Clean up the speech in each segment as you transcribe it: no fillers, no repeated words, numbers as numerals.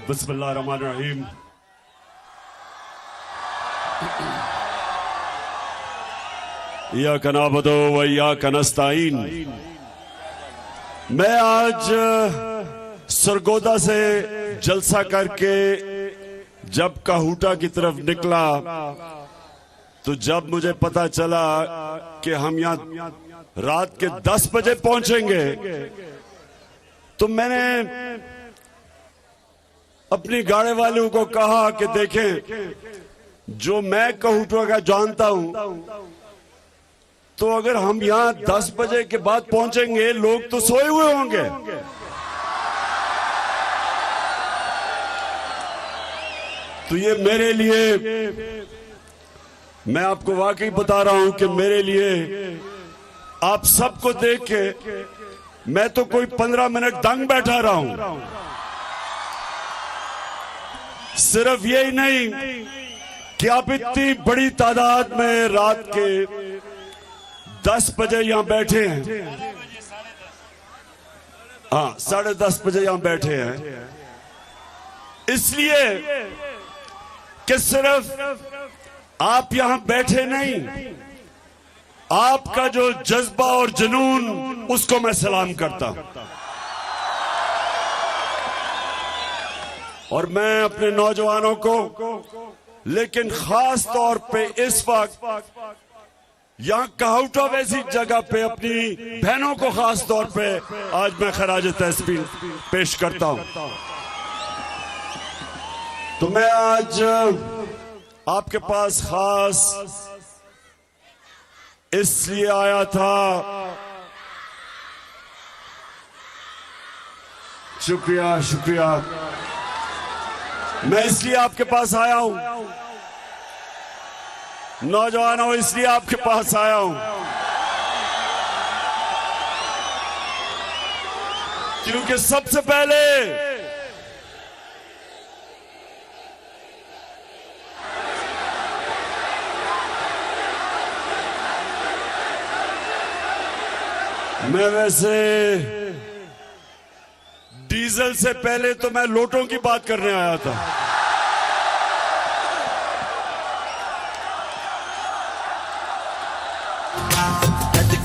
बिस्मिल्लाहिर्रहमानिर्रहीम। इय्याका नअबुदु व इय्याका नस्तईन। मैं आज सरगोदा से जलसा करके जब काहूटा की तरफ निकला तो जब मुझे पता चला कि हम यहाँ रात के 10 बजे पहुंचेंगे तो मैंने अपनी गाड़ी वालों को कहा कि देखें, जो मैं काहूटा का जानता हूं, तो अगर हम यहाँ 10 बजे के बाद पहुंचेंगे लोग तो सोए हुए होंगे। तो ये मेरे लिए, मैं आपको वाकई बता रहा हूं कि मेरे लिए आप सबको देख के मैं तो कोई 15 मिनट दंग बैठा रहा हूं। सिर्फ यही नहीं कि आप इतनी बड़ी तादाद में रात के 10 बजे यहां बैठे हैं, हाँ 10:30 बजे यहां बैठे हैं, इसलिए कि सिर्फ आप यहां बैठे नहीं, आपका जो जज्बा और जुनून, उसको मैं सलाम करता हूं। और मैं अपने नौजवानों को, लेकिन खास तौर पे इस वक्त यहाँ काहूटा वैसी जगह पे अपनी बहनों को खास तौर पे आज मैं खराज तहसीन पेश करता हूं। तो मैं आज आपके पास खास इसलिए आया था, शुक्रिया शुक्रिया, मैं इसलिए आपके पास आया हूं, नौजवानों इसलिए आपके पास आया हूं क्योंकि सबसे पहले मैं वैसे डीजल से पहले तो मैं लोटों की बात करने आया था।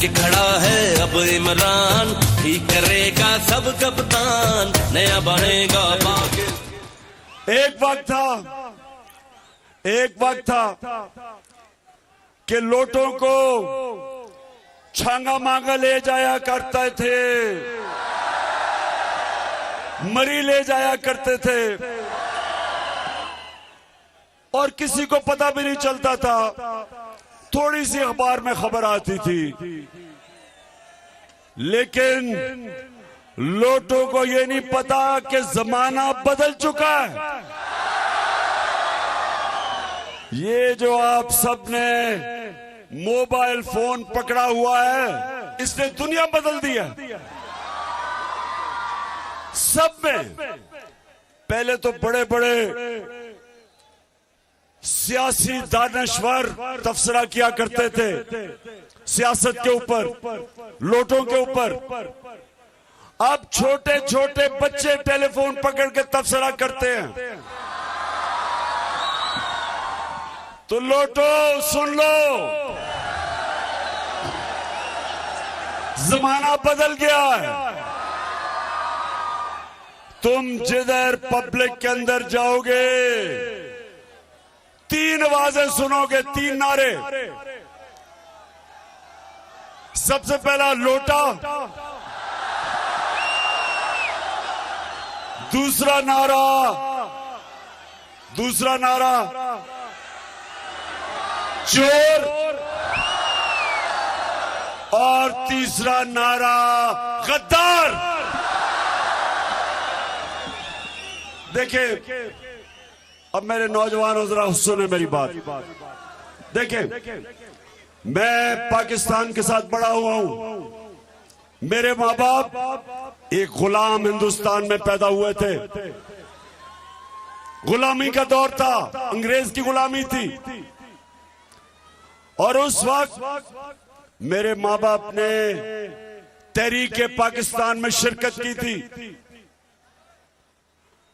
के खड़ा है अब इमरान, ठीक करेगा सब कप्तान, नया बनेगा बाकी। एक वक्त था कि लोटों को छांगा मांगा ले जाया करते थे, मरी ले जाया करते थे और किसी को पता भी नहीं चलता था, थोड़ी सी अखबार में खबर आती थी, लेकिन लोटों को ये नहीं पता कि जमाना बदल चुका है। ये जो आप सबने मोबाइल फोन पकड़ा हुआ है, इसने दुनिया बदल दी है। सब में पहले तो बड़े बड़े सियासी दानश्वर तबसरा किया करते थे सियासत के ऊपर, लोटों के ऊपर। अब छोटे छोटे बच्चे टेलीफोन पकड़ के तबसरा करते हैं। तो लोटो सुन लो, जमाना बदल गया है। तुम जिधर पब्लिक के अंदर जाओगे 3 आवाजें सुनोगे, 3 नारे। सबसे पहला लोटा, दूसरा नारा चोर और तीसरा नारा गद्दार। देखिए, अब मेरे नौजवानों जरा सुने मेरी बात। देखें, मैं पाकिस्तान के साथ बड़ा हुआ हूं। मेरे माँ बाप एक गुलाम हिंदुस्तान में पैदा हुए थे। गुलामी का दौर था, अंग्रेज की गुलामी थी। और उस वक्त मेरे माँ बाप ने तहरीक पाकिस्तान में शिरकत की थी।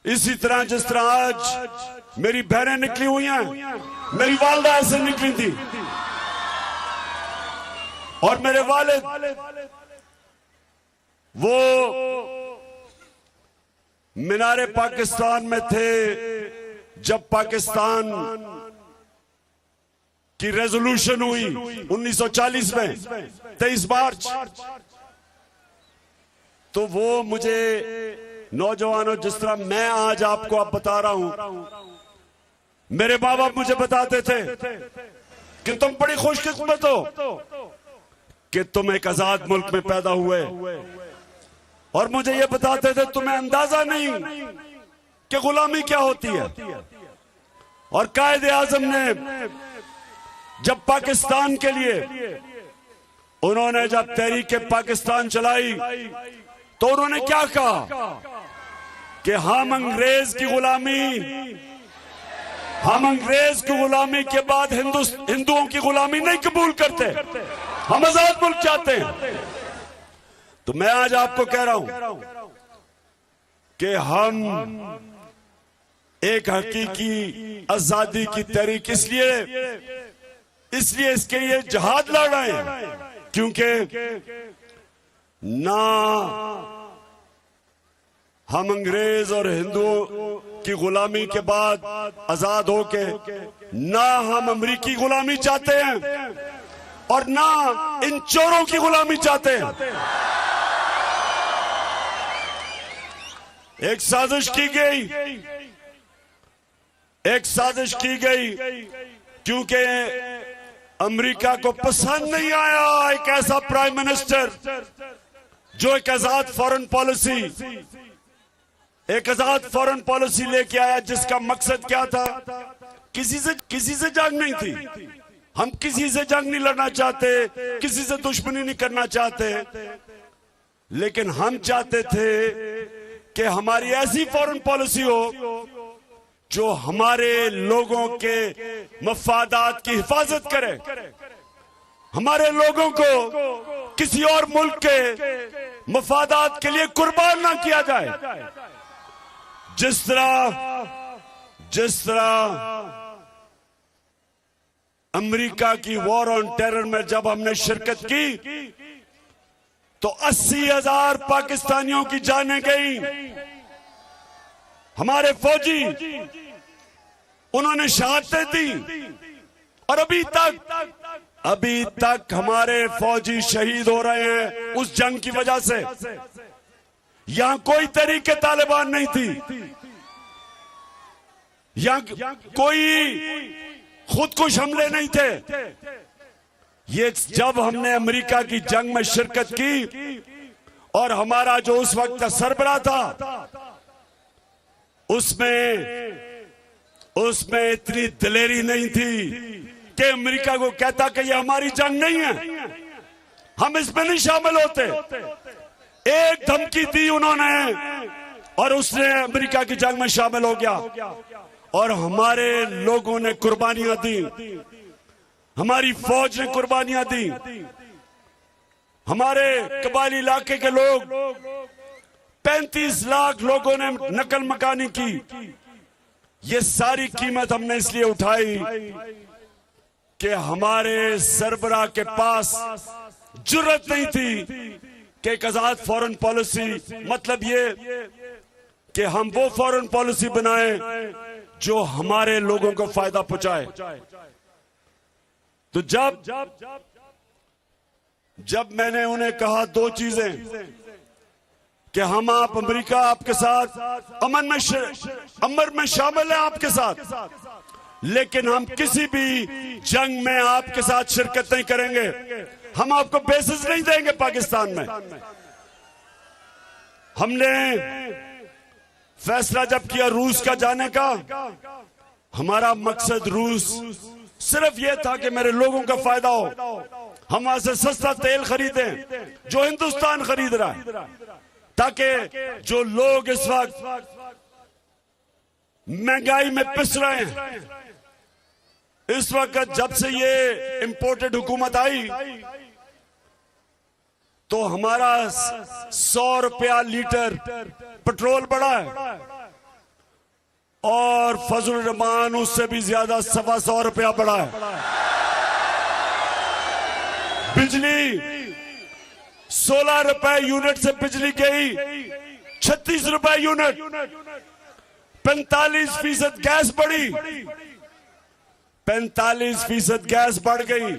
इसी तरह जिस तरह आज मेरी बहनें निकली हुई हैं, मेरी वालदा ऐसे निकली थी और मेरे वालिद वो मीनारे पाकिस्तान में थे जब पाकिस्तान की रेजोल्यूशन हुई 1940 में 23 मार्च। तो वो मुझे नौजवानों, जिस तरह मैं आज आपको अब बता रहा हूं, मेरे माँ बाप मुझे बताते थे कि तुम बड़ी खुशकिस्मत हो कि तुम एक आजाद मुल्क में पैदा हुए, और मुझे ये बताते थे तुम्हें अंदाजा नहीं कि गुलामी क्या होती है। और कायदे आजम ने जब पाकिस्तान के लिए उन्होंने जब तहरीक पाकिस्तान चलाई तो उन्होंने क्या कहा कि हम अंग्रेज की गुलामी के बाद हिंदुओं की गुलामी नहीं कबूल करते, हम आजाद मुल्क चाहते हैं। तो मैं आज आपको कह रहा हूं कि हम एक हकीकी आजादी की तहरीक इसलिए इसके लिए जिहाद लड़ रहे हैं, क्योंकि ना हम अंग्रेज और हिंदुओं की गुलामी के बाद आजाद होके, ना हम अमरीकी गुलामी चाहते हैं और ना इन चोरों की गुलामी चाहते हैं। एक साजिश की गई क्योंकि अमेरिका को पसंद नहीं आया एक ऐसा प्राइम मिनिस्टर जो एक आजाद फॉरेन पॉलिसी लेके आया, जिसका मकसद क्या था? किसी से जंग नहीं थी। हम किसी से जंग नहीं लड़ना चाहते, किसी से दुश्मनी नहीं करना चाहते, लेकिन हम चाहते थे कि हमारी ऐसी फॉरेन पॉलिसी हो जो हमारे लोगों के मफादात की हिफाजत करे, हमारे लोगों को किसी और मुल्क के मफादात के लिए कुर्बान ना किया जाए। जिस तरह अमेरिका की वॉर ऑन टेरर में जब हमने शिरकत की तो 80,000 पाकिस्तानियों की जानें गई। हमारे फौजी उन्होंने शहादतें दी और अभी तक हमारे फौजी शहीद हो रहे हैं उस जंग की वजह से। यहां कोई तरीके तालिबान नहीं थी, यहां कोई खुदकुश हमले नहीं थे। ये जब हमने अमेरिका की जंग में शिरकत की और हमारा जो उस वक्त का सरबराह था उसमें इतनी दिलेरी नहीं थी कि अमेरिका को कहता कि ये हमारी जंग नहीं है, हम इसमें नहीं शामिल होते। एक धमकी दी उन्होंने और उसने अमेरिका की जंग में शामिल हो गया और हमारे लोगों ने कुर्बानियां दी, हमारी फौज ने कुर्बानियां दी, हमारे कबायली इलाके के लोग 35 लाख लोगों ने नकल मकानी की। ये सारी कीमत हमने इसलिए उठाई कि हमारे सरबराह के पास जुर्रत नहीं थी कि एक आजाद फॉरेन पॉलिसी, मतलब ये कि हम वो फॉरेन पॉलिसी बनाएं जो हमारे लोगों को फायदा पहुंचाए। तो जब मैंने उन्हें कहा दो चीजें कि हम आप अमेरिका आपके साथ अमन में शामिल है आपके साथ, लेकिन हम किसी भी जंग में आपके साथ शिरकत नहीं करेंगे, हम आपको बेसिस नहीं देंगे पाकिस्तान में। हमने फैसला जब किया रूस का जाने का, हमारा मकसद रूस सिर्फ यह था कि मेरे लोगों का फायदा हो, हम वहां से सस्ता तेल खरीदें जो हिंदुस्तान खरीद रहा है, ताकि जो लोग इस वक्त महंगाई में पिस रहे हैं, इस वक्त जब से ये इंपोर्टेड हुकूमत आई तो हमारा 100 रुपया लीटर पेट्रोल बढ़ा है, और फजल रहमान उससे भी ज्यादा 125 रुपया बढ़ा है। बिजली 16 रुपए यूनिट से बिजली गई 36 रुपए यूनिट। 45% गैस बढ़ी, 45% गैस बढ़ गई।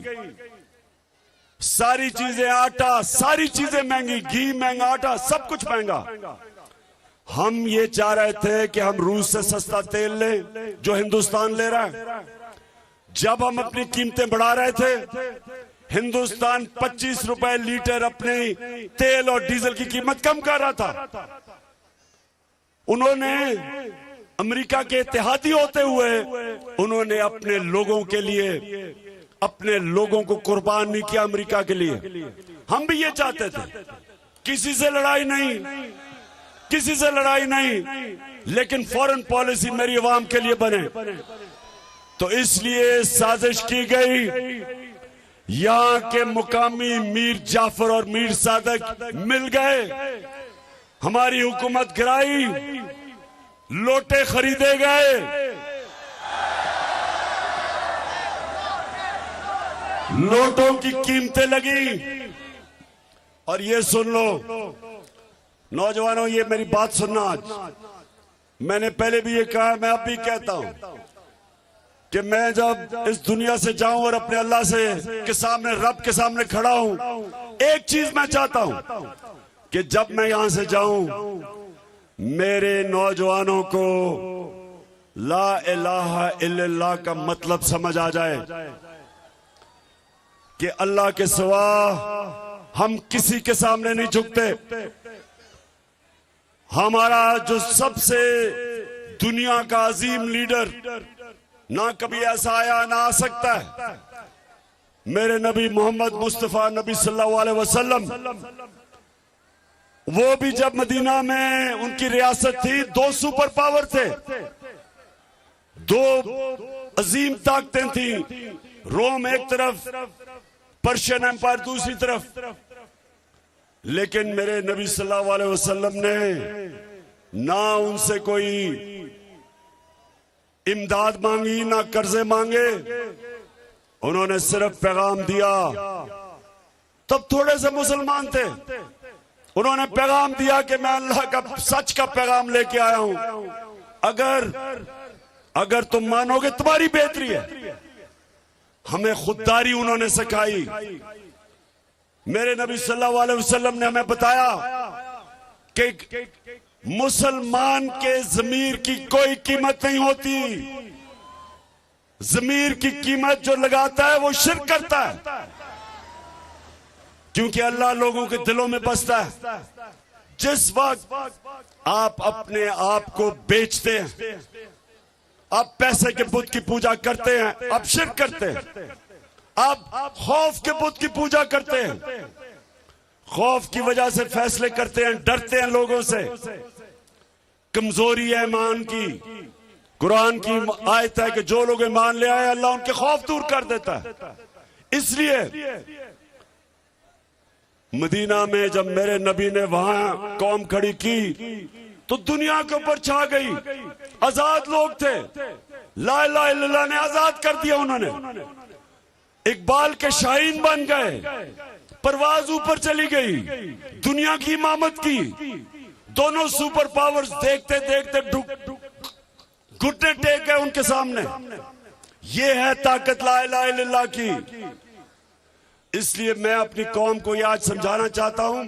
सारी चीजें, आटा, सारी चीजें महंगी, घी महंगा, आटा सब कुछ महंगा। हम ये चाह रहे थे कि हम रूस से सस्ता तेल लें जो हिंदुस्तान ले रहा है। जब हम अपनी कीमतें बढ़ा रहे थे, हिंदुस्तान 25 रुपए लीटर अपने तेल और डीजल की कीमत कम कर रहा था। उन्होंने अमेरिका के इत्तेहादी होते हुए उन्होंने अपने लोगों के लिए, अपने लोगों को कुर्बान नहीं किया अमेरिका के लिए। हम भी ये चाहते थे, किसी से लड़ाई नहीं, किसी से लड़ाई नहीं, लेकिन फॉरेन पॉलिसी मेरी अवाम के लिए बने। तो इसलिए साजिश की गई, यहां के मुकामी मीर जाफर और मीर सादक मिल गए, हमारी हुकूमत गिराई, लोटे खरीदे गए, लोटों की कीमतें लगी। और ये सुन लो नौजवानों, ये मेरी बात सुनना। आज मैंने पहले भी ये कहा, मैं अब भी कहता हूं कि मैं जब इस दुनिया से जाऊं और अपने अल्लाह से के सामने, रब के सामने खड़ा हूं, एक चीज मैं चाहता हूं कि जब मैं यहां से जाऊं, मेरे नौजवानों को ला इलाहा इल्लल्लाह का मतलब समझ आ जाए कि अल्लाह के सिवा हम किसी के सामने नहीं झुकते। हमारा जो सबसे दुनिया का अजीम लीडर, ना कभी ऐसा आया ना आ सकता है, मेरे नबी मोहम्मद मुस्तफा नबी सल्लल्लाहु अलैहि वसल्लम, वो भी जब मदीना में उनकी रियासत थी, 2 सुपर पावर थे, 2 अजीम ताकतें थी, रोम एक तरफ, पर्शियन एम्पायर दूसरी तरफ। लेकिन मेरे नबी सल्लल्लाहु अलैहि वसल्लम ने ना उनसे कोई इमदाद मांगी, ना कर्जे मांगे, उन्होंने सिर्फ पैगाम दिया। तब थोड़े से मुसलमान थे, उन्होंने पैगाम दिया कि मैं अल्लाह का सच का पैगाम लेके आया हूं, अगर तुम मानोगे तुम्हारी बेहतरी है। हमें खुददारी उन्होंने सिखाई। मेरे नबी सल्लल्लाहु अलैहि वसल्लम ने हमें बताया कि मुसलमान के ज़मीर की कोई कीमत नहीं होती। ज़मीर की कीमत जो लगाता है वो शिर्क करता है, क्योंकि अल्लाह लोगों के दिलों में बसता है। जिस वक्त आप अपने आप को बेचते हैं, आप पैसे के बुत की पूजा करते हैं, आप शिर्क करते हैं। आप खौफ के बुत की पूजा करते हैं, खौफ की वजह से फैसले करते हैं, डरते हैं लोगों से। कमजोरी है ईमान की। कुरान की आयत है कि जो लोग ईमान ले आए अल्लाह उनके खौफ दूर कर देता है। इसलिए मदीना में जब मेरे नबी ने वहां कौम खड़ी की तो दुनिया के ऊपर छा गई। आजाद लोग थे, ला इलाहा इल्लल्लाह ने आजाद कर दिया। उन्होंने इकबाल के शाहीन बन गए, परवाज ऊपर चली गई, दुनिया की इमामत की। दोनों सुपर पावर्स देखते देखते घुटने टेक गए उनके सामने। ये है ताकत ला इलाहा इल्लल्लाह की। इसलिए मैं अपनी कौम को ये आज समझाना चाहता हूं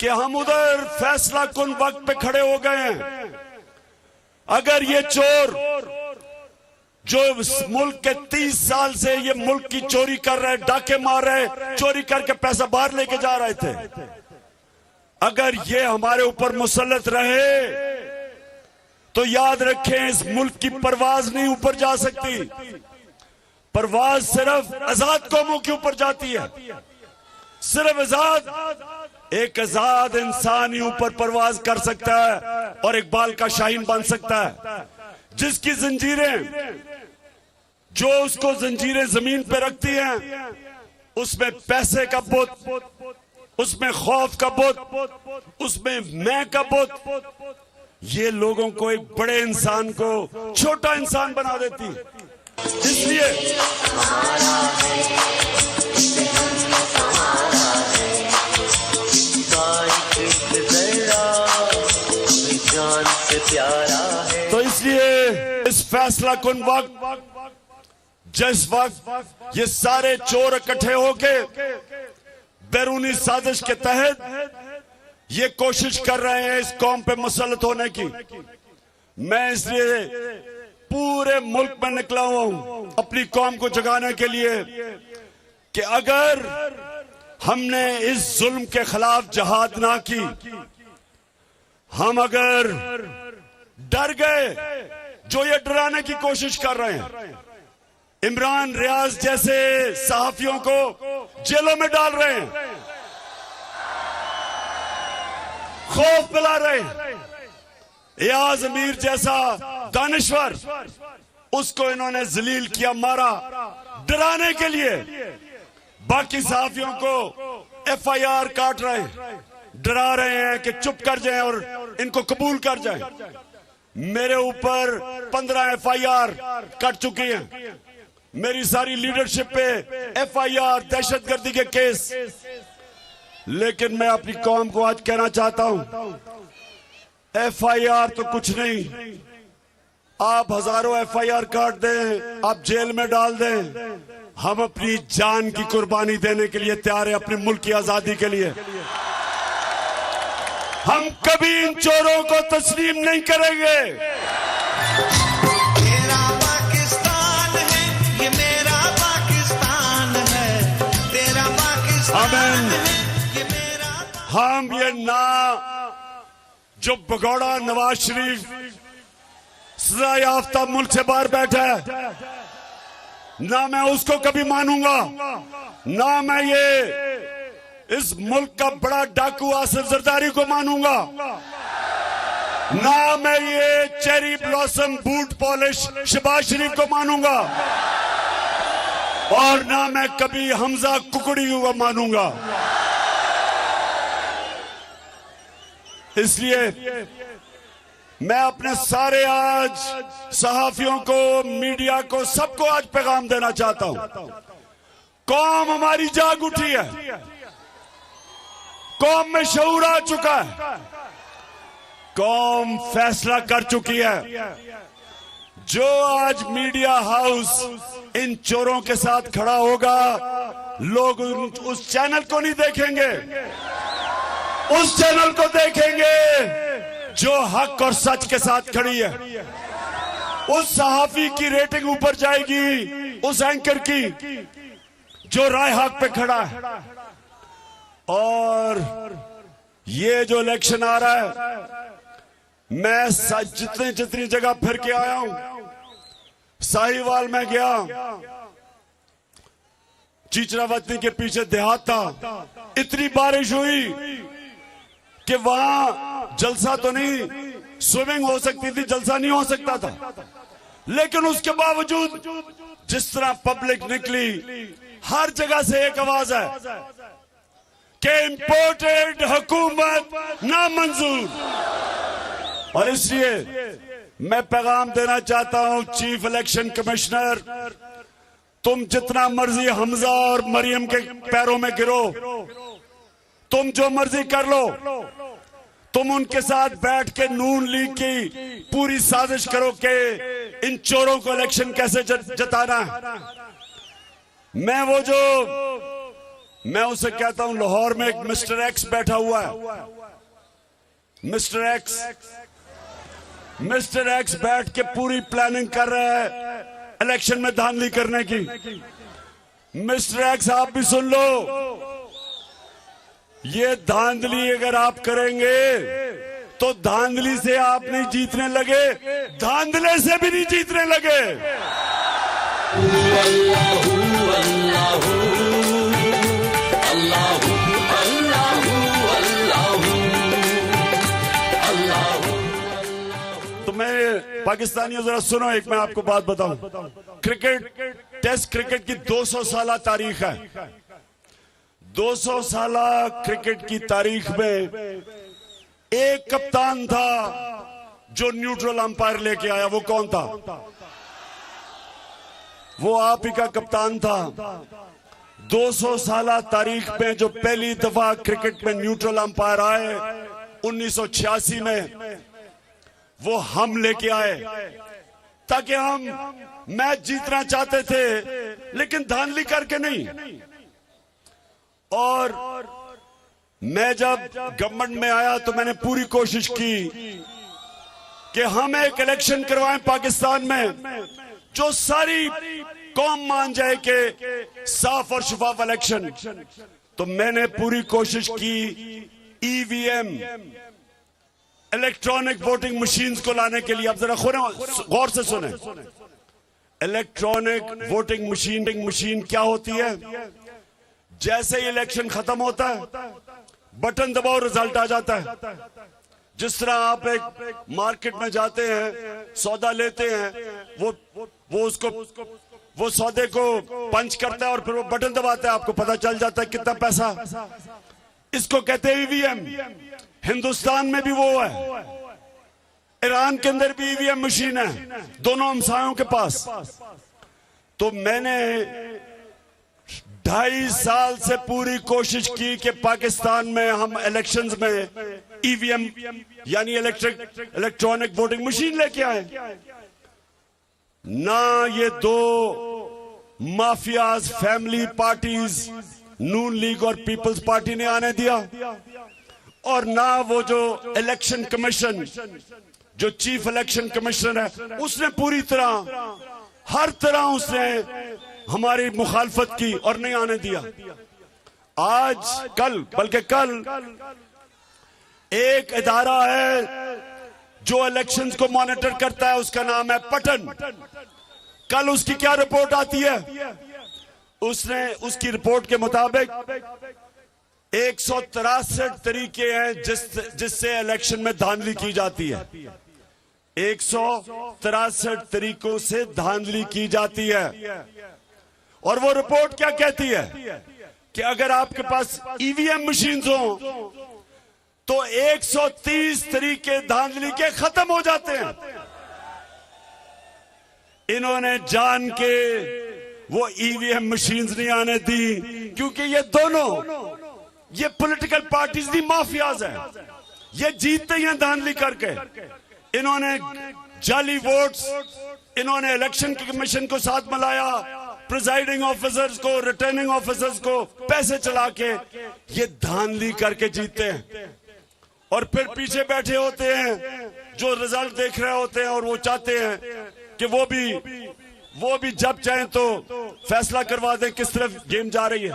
कि हम उधर फैसला कुन वक्त पे खड़े हो गए हैं। अगर ये चोर जो मुल्क के 30 साल से ये मुल्क की चोरी कर रहे, डाके मार रहे, चोरी करके पैसा बाहर लेके जा रहे थे, अगर ये हमारे ऊपर मुसल्लत रहे तो याद रखें इस मुल्क की परवाज नहीं ऊपर जा सकती। परवाज सिर्फ आजाद कौमों के ऊपर जाती है। सिर्फ एक आजाद इंसान ही ऊपर परवाज कर सकता है और इकबाल का शाहीन बन सकता है, जिसकी जंजीरें, जो उसको जंजीरें जमीन पे रखती हैं, उसमें पैसे का बुत, उसमें खौफ का बुत, उसमें मैं का बुत, ये लोगों को एक बड़े इंसान को छोटा इंसान बना देती है। इसलिए तो इसलिए इस फैसला कुन वक्त, जिस वक्त ये सारे चोर इकट्ठे होके बैरूनी साजिश के तहत ये कोशिश कर रहे हैं इस कौम पे मुसल्लत होने की, मैं इसलिए पूरे मुल्क में निकला हुआ हूं अपनी कौम को जगाने के लिए कि अगर हमने इस जुल्म के खिलाफ जहाद ना की, हम अगर डर गए, जो ये डराने की कोशिश कर रहे हैं, इमरान रियाज जैसे सहाफियों को जेलों में डाल रहे हैं, खौफ पिला रहे हैं, एयाज अमीर जैसा दानिश्वर, उसको इन्होंने जलील किया, मारा, डराने के लिए बाकी सहाफियों को FIR काट रहे हैं, डरा रहे हैं कि चुप कर जाएं और इनको कबूल कर जाएं। मेरे ऊपर 15 FIR कट चुकी हैं, मेरी सारी लीडरशिप पे FIR, दहशतगर्दी के केस। लेकिन मैं अपनी कौम को आज कहना चाहता हूं, FIR तो कुछ नहीं, आप हजारों FIR काट दें, आप जेल में डाल दें, हम अपनी जान की कुर्बानी देने के लिए तैयार हैं, अपने मुल्क की आजादी के लिए। हम कभी इन चोरों को तस्लीम नहीं करेंगे। मेरा पाकिस्तान है, ये मेरा पाकिस्तान है, तेरा पाकिस्तान है, ये मेरा। हम ये ना जो भगौड़ा नवाज शरीफ सजा याफ्ता मुल्क से बाहर बैठा है, ना मैं उसको कभी मानूंगा, ना मैं ये इस मुल्क का बड़ा डाकू आसिफ जरदारी को मानूंगा, ना मैं ये cherry blossom boot polish Shehbaz Sharif को मानूंगा, और ना मैं कभी हमजा कुकड़ी को मानूंगा। इसलिए मैं अपने सारे आज सहाफियों को, मीडिया को, सबको आज पैगाम देना चाहता हूं, कौम हमारी जाग उठी है, कौम में शऊर आ चुका है, कौम फैसला कर चुकी है। जो आज मीडिया हाउस इन चोरों के साथ खड़ा होगा, लोग उस चैनल को नहीं देखेंगे, उस चैनल को देखेंगे जो हक और सच के साथ खड़ी है। उस सहाफी की रेटिंग ऊपर जाएगी, उस एंकर की जो राय हक पे खड़ा है। और ये जो इलेक्शन आ रहा है, मैं जितनी जगह फिर के आया हूं, साहिवाल में गया, चीचरावती के पीछे देहात था, इतनी बारिश हुई कि वहां जलसा तो नहीं, स्विमिंग हो सकती थी, जलसा नहीं हो सकता था, लेकिन उसके बावजूद जिस तरह पब्लिक निकली, हर जगह से एक आवाज है कि इंपोर्टेड हुकूमत नामंजूर। और इसलिए मैं पैगाम देना चाहता हूं, चीफ इलेक्शन कमिश्नर, तुम जितना मर्जी हमजा और मरियम के पैरों में गिरो, तुम जो मर्जी कर लो, तुम उनके साथ बैठ के नून लीग की पूरी साजिश करो कि इन चोरों को इलेक्शन कैसे जताना है। मैं उसे कहता हूं, लाहौर में एक मिस्टर एक्स बैठा हुआ है, मिस्टर एक्स बैठ के पूरी प्लानिंग कर रहा है इलेक्शन में धांधली करने की। मिस्टर एक्स, आप भी सुन लो, ये धांधली अगर आप करेंगे तो धांधली से आप नहीं जीतने लगे, धांधले से भी नहीं जीतने लगे। तो मैं पाकिस्तानियों जरा सुनो, एक मैं आपको बात बताऊं, क्रिकेट, टेस्ट क्रिकेट की 200 साल तारीख है। 200 साल क्रिकेट की तारीख में एक कप्तान था जो न्यूट्रल अंपायर लेके आया वो कौन था? वो आप ही का कप्तान था। 200 साल तारीख में जो पहली दफा क्रिकेट में न्यूट्रल अंपायर आए 1986 में, वो हम लेके आए ताकि हम मैच जीतना चाहते थे लेकिन धांधली करके नहीं। और मैं जब गवर्नमेंट में आया तो मैंने पूरी कोशिश की कि हम एक इलेक्शन करवाएं पाकिस्तान में जो सारी कौम मान जाए कि साफ और शफाफ इलेक्शन। तो मैंने पूरी कोशिश की ईवीएम इलेक्ट्रॉनिक वोटिंग मशीन्स को लाने के लिए। अब जरा गौर से सुने, इलेक्ट्रॉनिक वोटिंग मशीन क्या होती है? जैसे ही इलेक्शन खत्म होता है बटन दबाओ, रिजल्ट आ जाता है। जिस तरह आप एक मार्केट में जाते हैं, सौदा लेते हैं, वो सौदे को पंच करता है और फिर वो बटन दबाता है, आपको पता चल जाता है कितना पैसा। इसको कहते हैं ईवीएम। हिंदुस्तान में भी वो है, ईरान के अंदर भी ईवीएम मशीन है, दोनों हमसायों के पास। तो मैंने 2.5 साल से पूरी कोशिश की कि पाकिस्तान में हम इलेक्शंस में ईवीएम यानी इलेक्ट्रॉनिक वोटिंग मशीन लेके आए। ना ये दो माफियाज फैमिली पार्टीज नून लीग और पीपल्स पार्टी ने आने दिया, और ना वो जो इलेक्शन कमीशन, जो चीफ इलेक्शन कमिश्नर है, उसने पूरी तरह हर तरह उसने हमारी मुखालफत की और नहीं आने दिया। आज कल बल्कि कल एक इदारा है जो इलेक्शंस को मॉनिटर करता है, उसका नाम है पटन। कल उसकी क्या रिपोर्ट आती है? उसकी रिपोर्ट के मुताबिक 163 तरीके हैं जिससे इलेक्शन में धांधली की जाती है। 163 तरीकों से धांधली की जाती है। और वो रिपोर्ट क्या कहती है कि अगर आपके पास ईवीएम मशीन्स हो तो 130 तरीके धांधली के खत्म हो जाते हैं। इन्होंने जान के वो ईवीएम मशीन्स नहीं आने दी, क्योंकि ये दोनों ये पॉलिटिकल पार्टीज दी माफियाज हैं। ये जीतते ही हैं धांधली करके। इन्होंने जाली वोट्स, इन्होंने इलेक्शन कमीशन को साथ मिलाया, प्रिजाइडिंग ऑफिसर्स को, रिटर्निंग ऑफिसर्स को पैसे चला के ये धांधली करके जीतते हैं। और फिर पीछे बैठे होते हैं जो रिजल्ट देख रहे होते हैं, और वो चाहते हैं कि वो भी जब चाहें तो फैसला करवा दें किस तरफ गेम जा रही है।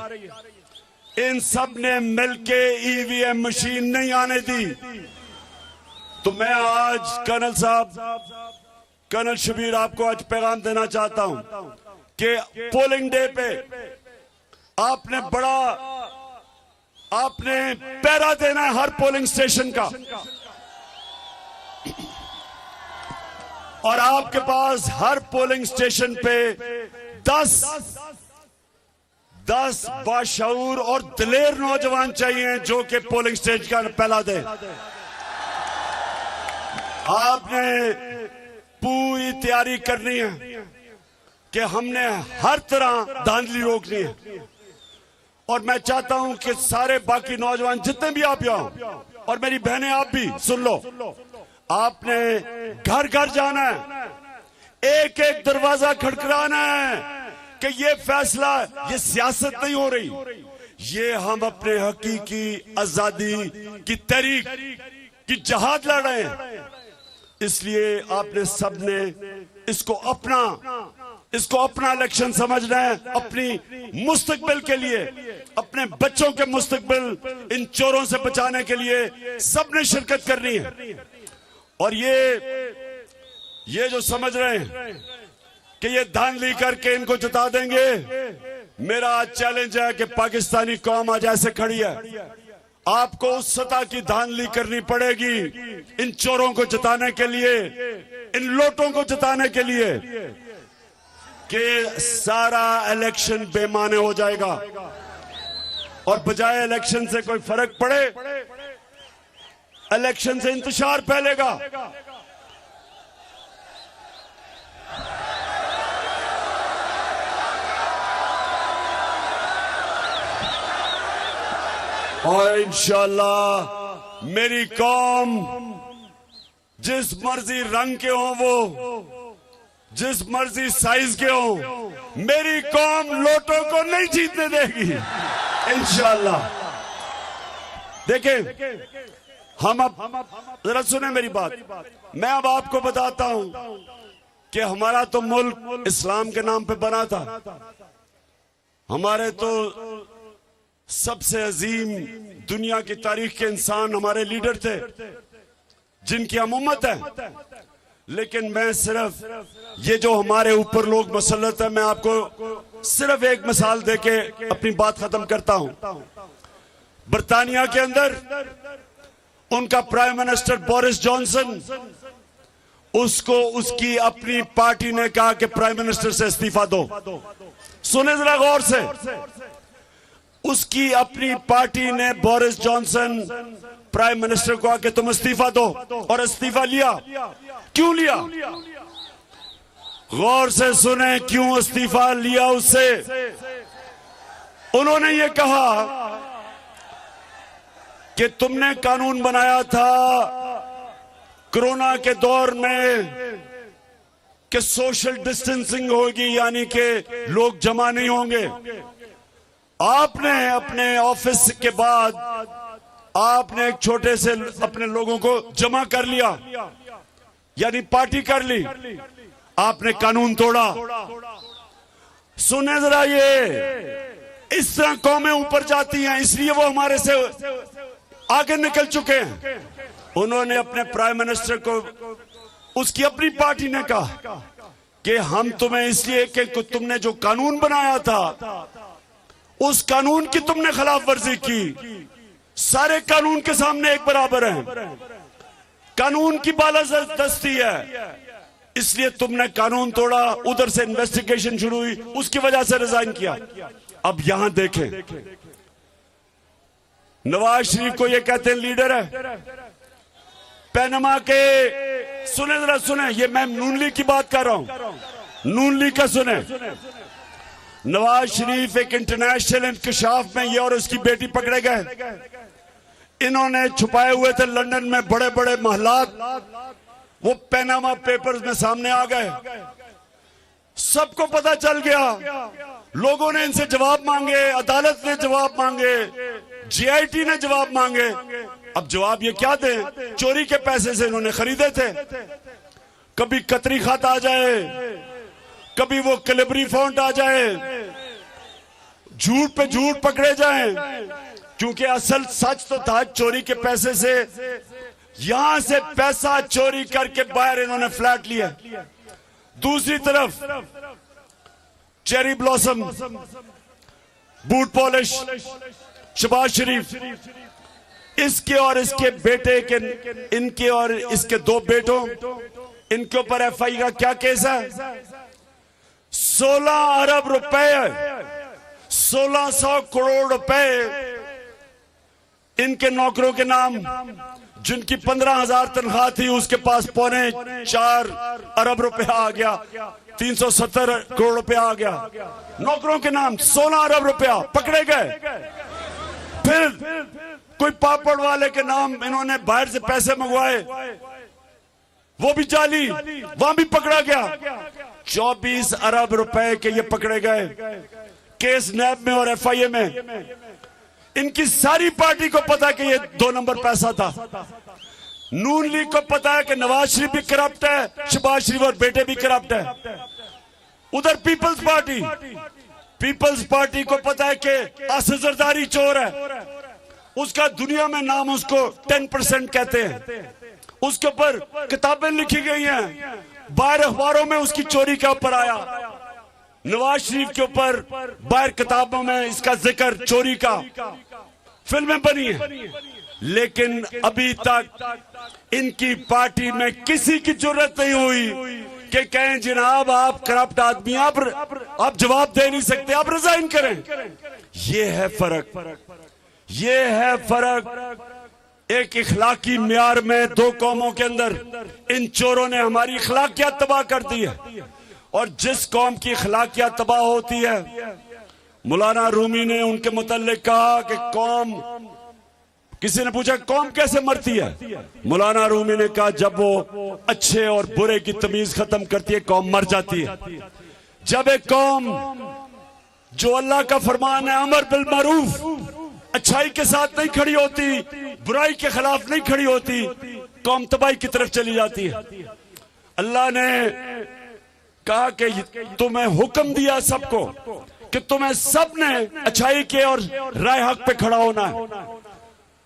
इन सब ने मिलके ईवीएम मशीन नहीं आने दी। तो मैं आज कर्नल साहब, कर्नल शबीर, आपको आज पैगाम देना चाहता हूं कि पोलिंग डे पे आपने पहरा देना है हर पोलिंग स्टेशन का, और आपके पास हर पोलिंग स्टेशन पे 10 बाशऊर और दिलेर नौजवान चाहिए जो कि पोलिंग स्टेशन का पहला दे। आपने पूरी तैयारी करनी है कि हमने हर तरह धांधली रोकनी है। और मैं चाहता हूं कि सारे बाकी नौजवान जितने भी आप यहाँ, और मेरी बहनें आप भी सुन लो, आपने घर घर जाना है, एक एक दरवाजा खड़खड़ाना है कि ये फैसला, ये सियासत नहीं हो रही, ये हम अपने हकीकी आजादी की तहरीक की जहाद लड़ रहे हैं। इसलिए आपने सबने इसको अपना इलेक्शन समझना है, अपनी मुस्तकबिल के लिए, अपने बच्चों के मुस्तकबिल इन चोरों से बचाने के लिए सबने शिरकत करनी है। और ये जो समझ रहे हैं कि ये धांधली करके इनको जिता देंगे, मेरा आज चैलेंज है कि पाकिस्तानी कौम आज ऐसे खड़ी है, आपको उस सतह की धांधली करनी पड़ेगी इन चोरों को जिताने के लिए, इन लोटों को जिताने के लिए, कि सारा इलेक्शन बेमाने हो जाएगा और बजाय इलेक्शन से कोई फर्क पड़े, इलेक्शन से इंतशार फैलेगा। और इंशाअल्लाह मेरी कौम जिस मर्जी रंग के हो, वो जिस मर्जी साइज के हो, मेरी कौम लोटों को नहीं जीतने देगी इंशाअल्लाह। देखें, हम अब जरा सुने मेरी बात। मैं अब आपको बताता हूं कि हमारा तो मुल्क इस्लाम के नाम पे बना था। हमारे तो सबसे अजीम दुनिया की तारीख के इंसान हमारे लीडर थे, जिनकी हम उम्मत है। लेकिन मैं सिर्फ ये जो हमारे ऊपर लोग मसलत है, मैं आपको सिर्फ एक मिसाल देके अपनी बात खत्म करता हूं। बर्तानिया के अंदर उनका प्राइम मिनिस्टर बोरिस जॉनसन, उसको उसकी अपनी पार्टी ने कहा कि प्राइम मिनिस्टर से इस्तीफा दो। सुने जरा गौर से, उसकी अपनी पार्टी ने बोरिस जॉनसन प्राइम मिनिस्टर को आके तुम इस्तीफा दो, और इस्तीफा लिया। क्यों लिया? गौर से सुने क्यों इस्तीफा लिया उससे। उन्होंने ये कहा कि तुमने कानून बनाया था कोरोना के दौर में कि सोशल डिस्टेंसिंग होगी, यानी कि लोग जमा नहीं होंगे। आपने अपने ऑफिस के बाद आपने एक छोटे से अपने लोगों को जमा कर लिया, यानी पार्टी कर ली। आपने कानून तोड़ा। सुने जरा, ये इस तरह कौमें ऊपर जाती हैं, इसलिए वो हमारे से आगे निकल चुके हैं। उन्होंने अपने प्राइम मिनिस्टर को, उसकी अपनी पार्टी ने कहा कि हम तुम्हें इसलिए कि तुमने जो कानून बनाया था उस कानून की तुमने खिलाफ वर्जी की। सारे कानून के सामने एक बराबर हैं, कानून की बालादस्ती है, इसलिए तुमने कानून तोड़ा। उधर से इन्वेस्टिगेशन शुरू हुई, उसकी वजह से रिजाइन किया। अब यहां देखें, नवाज शरीफ को ये कहते हैं लीडर है। पैनमा के, सुने जरा सुने, ये मैं नून लीग की बात कर रहा हूं, नून लीग का सुने। नवाज शरीफ एक इंटरनेशनल इंकशाफ में ये और उसकी बेटी पकड़े गए। इन्होंने छुपाए हुए थे लंदन में बड़े बड़े महलात, वो पैनामा पेपर्स में सामने आ गए। सबको पता चल गया। लोगों ने इनसे जवाब मांगे, अदालत ने जवाब मांगे, जीआईटी ने जवाब मांगे। अब जवाब ये क्या दें? चोरी के पैसे से इन्होंने खरीदे थे। कभी कतरी खात आ जाए, कभी वो कैलिबरी फॉन्ट आ जाए, झूठ पे झूठ पकड़े जाएं, क्योंकि असल सच तो था चोरी के पैसे से। यहां से पैसा चोरी करके बाहर इन्होंने फ्लैट लिया। दूसरी तरफ cherry blossom, boot polish, Shehbaz Sharif, इसके और इसके बेटे के, इनके और इसके दो बेटों, इनके ऊपर एफआई का क्या केस है? 16 अरब रुपए, 1600 करोड़ रुपए इनके नौकरों के नाम, जिनकी 15,000 तनख्वाह थी, उसके पास 4.25 अरब रुपया आ गया, 370 करोड़ रुपया आ गया नौकरों के नाम। 16 अरब रुपया पकड़े गए। फिर कोई पापड़ वाले के नाम इन्होंने बाहर से पैसे मंगवाए, वो भी जाली, वहां भी पकड़ा गया। 24 अरब रुपए के ये पकड़े गए, केस नैब में और एफआईए में। इनकी सारी पार्टी को पता कि ये 2 नंबर पैसा था। नून लीग को पता है कि नवाज शरीफ भी करप्ट है, शहबाज शरीफ और बेटे भी करप्ट है। उधर पीपल्स पार्टी को पता है कि असद जरदारी चोर है, उसका दुनिया में नाम उसको 10% कहते हैं। उसके ऊपर किताबें लिखी गई हैं, बाहर अखबारों में उसकी चोरी का ऊपर आया। नवाज शरीफ के ऊपर बाहर किताबों में इसका जिक्र, चोरी का, फिल्में बनी है। लेकिन अभी तक इनकी पार्टी में किसी की जरूरत नहीं हुई कि कहें जनाब आप करप्ट आदमी, आप जवाब दे नहीं सकते, आप रिजाइन करें। ये है फर्क, ये है फर्क। एक इखलाकी म्यार में 2 कौमों के अंदर इन चोरों ने हमारी इखलाकियात तबाह कर दी है। और जिस कौम की इखलाकियात तबाह होती है, मौलाना रूमी ने उनके मुतल्लिक कहा कि कौम किसी ने पूछा कौम कैसे मरती है? मौलाना रूमी ने कहा जब वो अच्छे और बुरे की तमीज खत्म करती है कौम मर जाती है। जब एक कौम जो अल्लाह का फरमान है अमर बिल मारूफ, अच्छाई के साथ नहीं खड़ी होती, बुराई के खिलाफ नहीं खड़ी होती, कौम तबाही की तरफ चली जाती है। अल्लाह ने कहा कि तुम्हें हुक्म दिया सबको कि तुम्हें सबने अच्छाई के और राय हक पे खड़ा होना है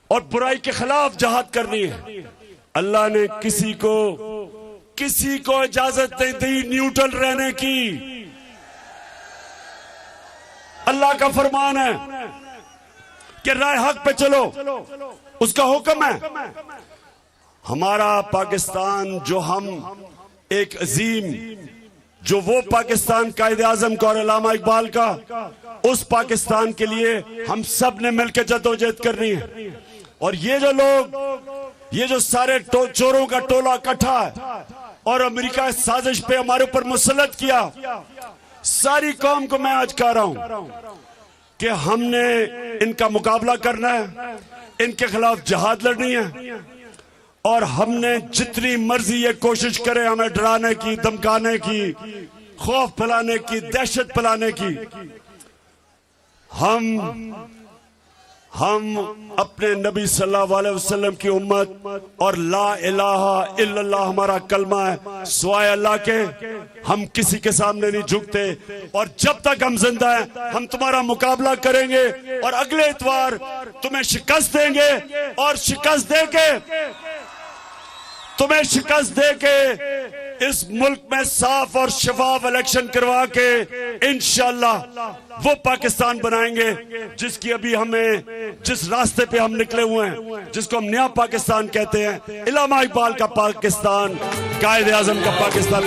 और बुराई के खिलाफ जहाद करनी है। अल्लाह ने किसी को इजाजत नहीं दी न्यूट्रल रहने की। अल्लाह का फरमान है कि राय हक पे चलो, उसका हुक्म है। हमारा पाकिस्तान जो हम एक अजीम, जो वो पाकिस्तान कायदे आजम का और अल्लामा इकबाल का, उस पाकिस्तान के लिए हम सब ने मिलकर जद्दोजहद करनी है। और ये जो लोग, ये जो सारे चोरों का टोला इकट्ठा है और अमेरिका साजिश पे हमारे ऊपर मुसल्लत किया, सारी कौम को मैं आज कह रहा हूं कि हमने इनका मुकाबला करना है, इनके खिलाफ जहाद लड़नी है। और हमने जितनी मर्जी ये कोशिश करे हमें डराने की, धमकाने की, खौफ फैलाने की, दहशत फैलाने की, हम अपने नबी सल्लल्लाहु अलैहि वसल्लम की उम्मत और ला इलाहा इल्लल्लाह हमारा कलमा है, सिवाय अल्लाह के हम किसी के सामने नहीं झुकते। और जब तक हम जिंदा हैं हम तुम्हारा मुकाबला करेंगे और अगले इतवार तुम्हें शिकस्त देंगे। और शिकस्त देके, तुम्हें शिकस्त देके इस मुल्क में साफ और शफाफ इलेक्शन करवा के इंशाअल्लाह वो पाकिस्तान बनाएंगे जिसकी अभी हमें, जिस रास्ते पे हम निकले हुए हैं, जिसको हम नया पाकिस्तान कहते हैं, अल्लामा इकबाल का पाकिस्तान, कायदे आजम का पाकिस्तान।